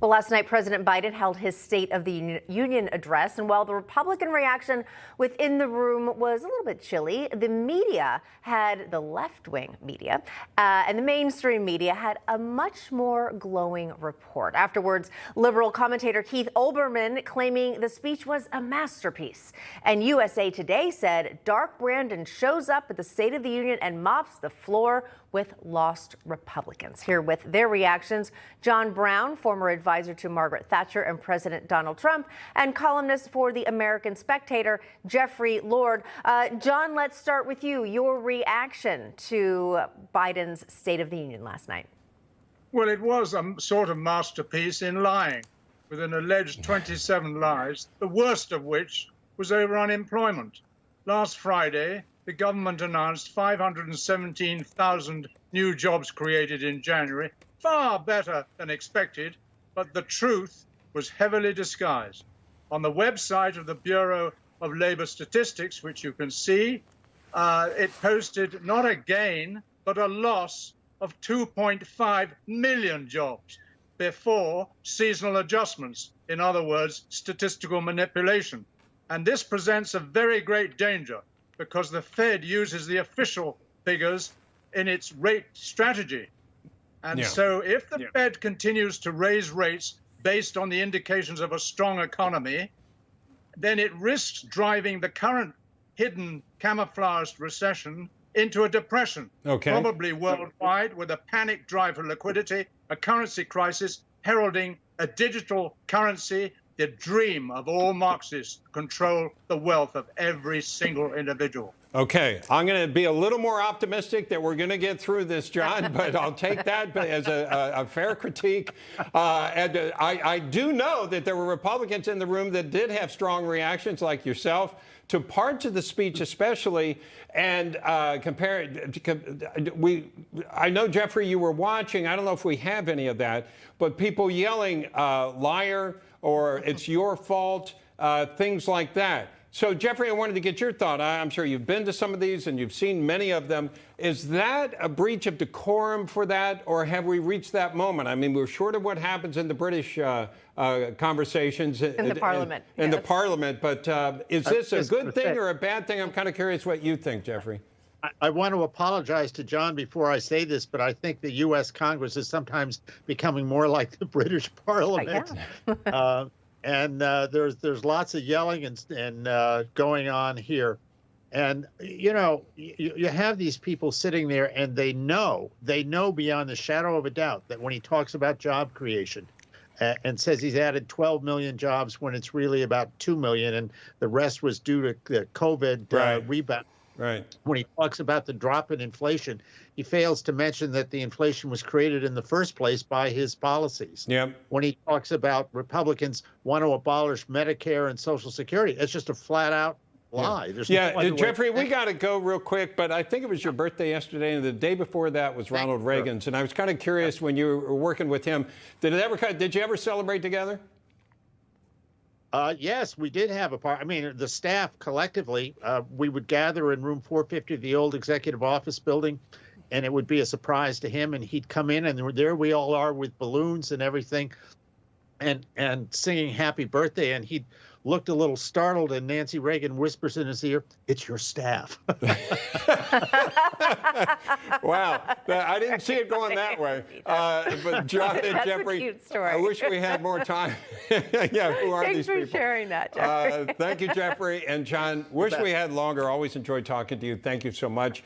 Well, last night, President Biden held his State of the Union address, and while the Republican reaction within the room was a little bit chilly, the media the left-wing media, and the mainstream media had a much more glowing report. Afterwards, liberal commentator Keith Olbermann claiming the speech was a masterpiece. And USA Today said Dark Brandon shows up at the State of the Union and mops the floor with lost Republicans. Here with their reactions, John Browne, former advisor to Margaret Thatcher and President Donald Trump, and columnist for the American Spectator, Jeffrey Lord. John, let's start with you. Your reaction to Biden's State of the Union last night. Well, it was a sort of masterpiece in lying, with an alleged 27 lies, the worst of which was over unemployment. Last Friday, the government announced 517,000 new jobs created in January, far better than expected, but the truth was heavily disguised. On the website of the Bureau of Labor Statistics, which you can see, it posted not a gain, but a loss of 2.5 million jobs before seasonal adjustments, in other words, statistical manipulation. And this presents a very great danger, because the Fed uses the official figures in its rate strategy. And so if the Fed continues to raise rates based on the indications of a strong economy, then it risks driving the current hidden camouflaged recession into a depression, probably worldwide, with a panic drive for liquidity, a currency crisis heralding a digital currency, the dream of all Marxists, control the wealth of every single individual. Okay, I'm going to be a little more optimistic that we're going to get through this, John, but I'll take that as a fair critique. And I do know that there were Republicans in the room that did have strong reactions, like yourself, to parts of the speech especially, and I know, Jeffrey, you were watching. I don't know if we have any of that, but people yelling, liar, or it's your fault, things like that. So, Jeffrey, I wanted to get your thought. I'm sure you've been to some of these and you've seen many of them. Is that a breach of decorum for that, or have we reached that moment? I mean, we're short of what happens in the British conversations. In the Parliament. In the Parliament, but is this a good thing or a bad thing? I'm kind of curious what you think, Jeffrey. I want to apologize to John before I say this, but I think the U.S. Congress is sometimes becoming more like the British Parliament. And there's lots of yelling and going on here. And, you know, you have these people sitting there and they know beyond the shadow of a doubt that when he talks about job creation and says he's added 12 million jobs when it's really about 2 million and the rest was due to the COVID rebound. Right. When he talks about the drop in inflation, he fails to mention that the inflation was created in the first place by his policies. Yep. When he talks about Republicans want to abolish Medicare and Social Security, it's just a flat out lie. Jeffrey, we got to go real quick, but I think it was your birthday yesterday, and the day before that was Ronald Reagan's. And I was kind of curious, when you were working with him, did you ever celebrate together? Yes, we did have a part. I mean, the staff collectively, we would gather in room 450 of the old executive office building, and it would be a surprise to him. And he'd come in, and there we all are with balloons and everything, and singing happy birthday. And he looked a little startled, and Nancy Reagan whispers in his ear, "It's your staff." Wow, I didn't see it going that way. But John and Jeffrey, a cute story. I wish we had more time. Yeah, who are these people? Thanks for sharing that, Jeffrey. Thank you, Jeffrey and John. Wish we had longer. Always enjoyed talking to you. Thank you so much.